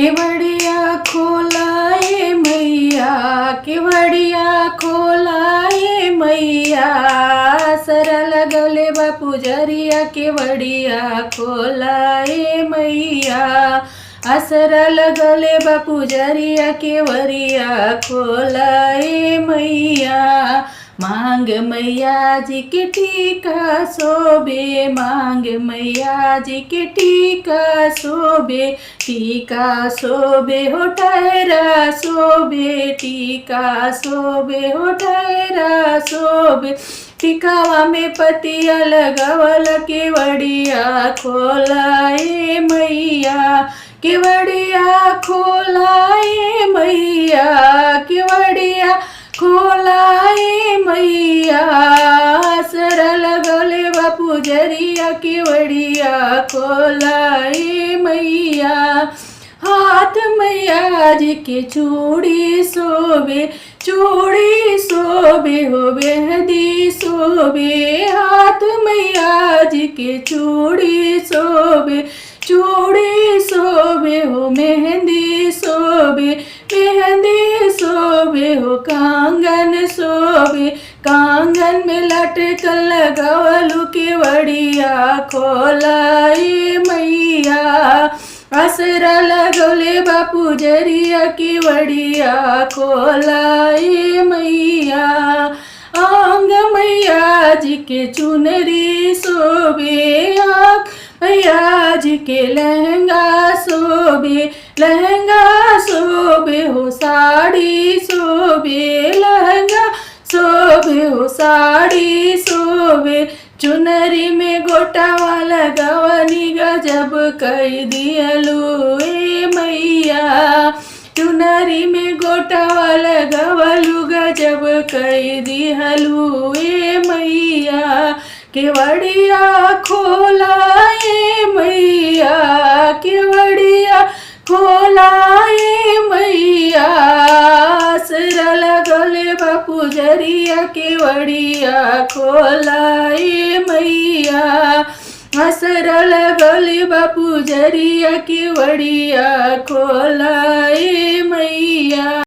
केवड़िया खोलाए मैया, केवड़िया खोलाए मैया, सरल गले बा पुजरिया केवड़िया खोलाए मैया, असरा लगले बा पुजरिया केवड़िया खोलाए मैया। मांग मैया जी के टीका शोभे, मांग मैया जी के टीका शोभे, टीका शोभे हो ठहरा शोभे, टीका शोभे हो ठहरा शोभे, टिकावा में पतिया लगवल केवड़िया खोलाए मैया, केवड़िया खोलाए मैया, केवड़िया खोलाए मैया, असरा लगले बा पुजरिया केवड़िया खोलाए मैया। हाथ मैया जी के चूड़ी शोभे, चूड़ी शोभे हो मेहंदी शोभे, हाथ मैया जी के चूड़ी शोभे, चूड़ी शोभे हो मेहंदी शोभे, मेहंदी शोभे हो कांगन शोभे, कांगन में लटकन लगवलु केवड़िया खोलाए मैया, असरा लगले बा पुजरिया केवड़िया खोलाए मैया। आंग मैया जी के चुनरी शोभे, आंग मैया जी के लहंगा शोभे, लहंगा शोभे हो साड़ी शोभे, लहंगा शोभे हो साड़ी शोभे, चुनरी में गोटावा लगवनी गजब कई दियलु ए मैया, चुनरी में गोटावा लगवलु गजब कई दिहलु ए मैया। केवड़िया खोलाए मैया, केवड़िया खोलाए मैया, असरा लगले बा पुजरिया केवड़िया खोलाए मैया, असरा लगले बा पुजरिया केवड़िया खोलाए मैया।